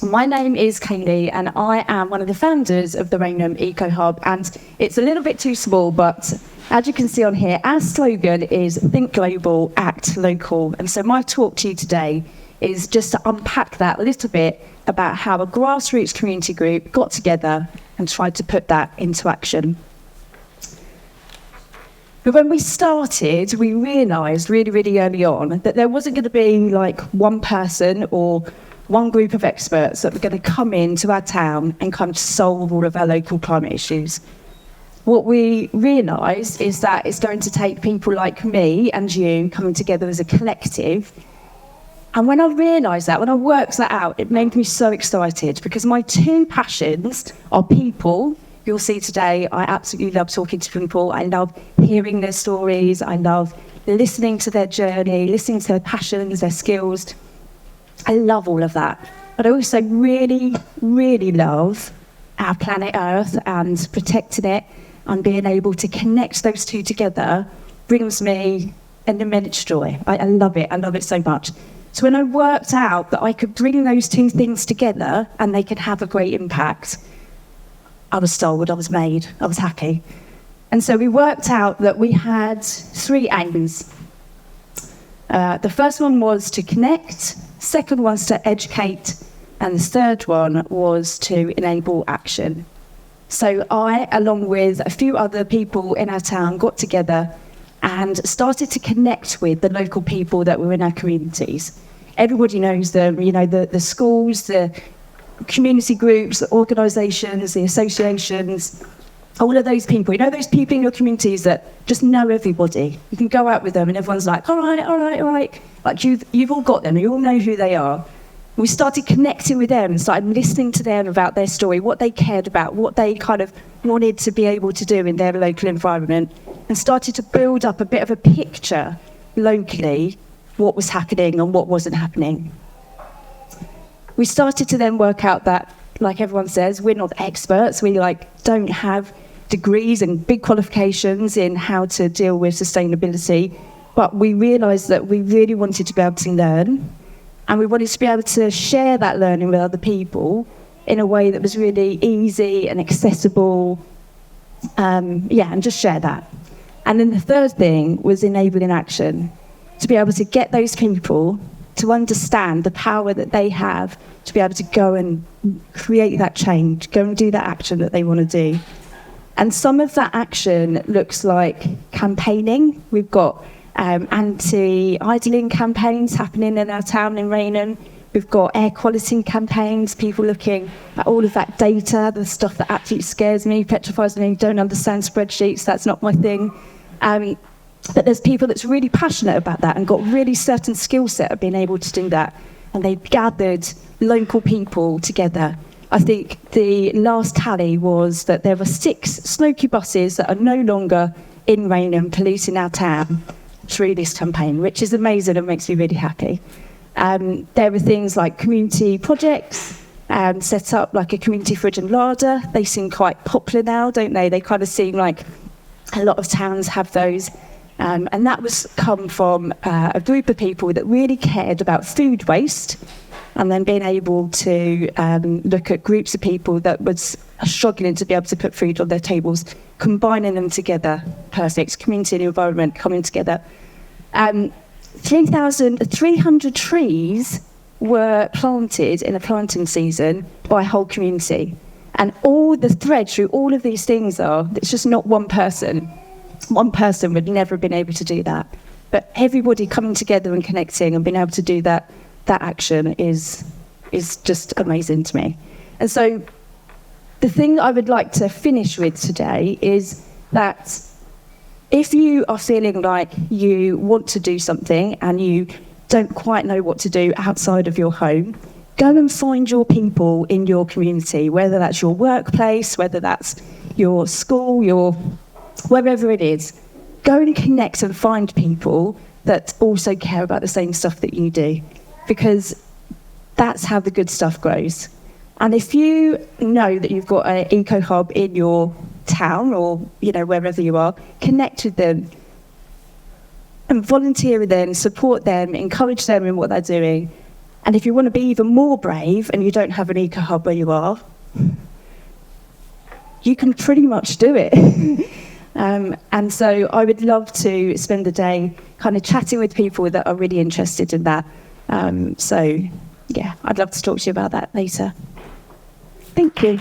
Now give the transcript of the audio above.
My name is Kayleigh, and I am one of the founders of the Rainham Eco Hub, and it's a little bit too small, but as you can see on here, our slogan is Think Global, Act Local. And so my talk to you today is just to unpack that a little bit about how a grassroots community group got together and tried to put that into action. But when we started, we realised really, really early on that there wasn't going to be like one person or one group of experts that were going to come into our town and kind of solve all of our local climate issues. What we realised is that it's going to take people like me and you coming together as a collective. And when I realised that, when I worked that out, it made me so excited because my two passions are people. You'll see today, I absolutely love talking to people. I love hearing their stories. I love listening to their journey, listening to their passions, their skills. I love all of that. But I also really, really love our planet Earth and protecting it and being able to connect those two together brings me an immense joy. I love it. I love it so much. So when I worked out that I could bring those two things together and they could have a great impact, I was sold, I was made, I was happy. And so we worked out that we had three aims. The first one was to connect, second was to educate, and the third one was to enable action. So I, along with a few other people in our town, got together and started to connect with the local people that were in our communities. Everybody knows them, you know, the schools, the community groups, the organisations, the associations, all of those people. You know those people in your communities that just know everybody. You can go out with them and everyone's like, all right. Like you've all got them, you all know who they are. We started connecting with them and started listening to them about their story, what they cared about, what they kind of wanted to be able to do in their local environment, and started to build up a bit of a picture locally, what was happening and what wasn't happening. We started to then work out that, like everyone says, we're not experts. We don't have degrees and big qualifications in how to deal with sustainability, but we realised that we really wanted to be able to learn, and we wanted to be able to share that learning with other people in a way that was really easy and accessible, and just share that. And then the third thing was enabling action, to be able to get those people to understand the power that they have to be able to go and create that change, go and do that action that they want to do. And some of that action looks like campaigning. We've got anti-idling campaigns happening in our town in Rainham. We've got air quality campaigns, people looking at all of that data, the stuff that absolutely scares me, petrifies me, don't understand spreadsheets, that's not my thing. But there's people that's really passionate about that and got really certain skill set of being able to do that. And they've gathered local people together. I think the last tally was that there were 6 Snoky buses that are no longer in Rainham polluting our town through this campaign, which is amazing and makes me really happy. There were things like community projects, set up like a community fridge and larder. They seem quite popular now, don't they? They kind of seem like a lot of towns have those. And that was come from a group of people that really cared about food waste, and then being able to look at groups of people that was struggling to be able to put food on their tables, combining them together. Perfect. Community and environment coming together. 3,300 trees were planted in a planting season by a whole community. And all the thread through all of these things it's just not one person. One person would never have been able to do that. But everybody coming together and connecting and being able to do that action is just amazing to me. And so the thing I would like to finish with today is that if you are feeling like you want to do something and you don't quite know what to do outside of your home, go and find your people in your community, whether that's your workplace, whether that's your school, wherever it is. Go and connect and find people that also care about the same stuff that you do, because that's how the good stuff grows. And if you know that you've got an eco hub in your town or wherever you are, connect with them and volunteer with them, support them, encourage them in what they're doing, And if you want to be even more brave and you don't have an eco hub where you are, you can pretty much do it. And so I would love to spend the day kind of chatting with people that are really interested in that. So yeah, I'd love to talk to you about that later. Thank you.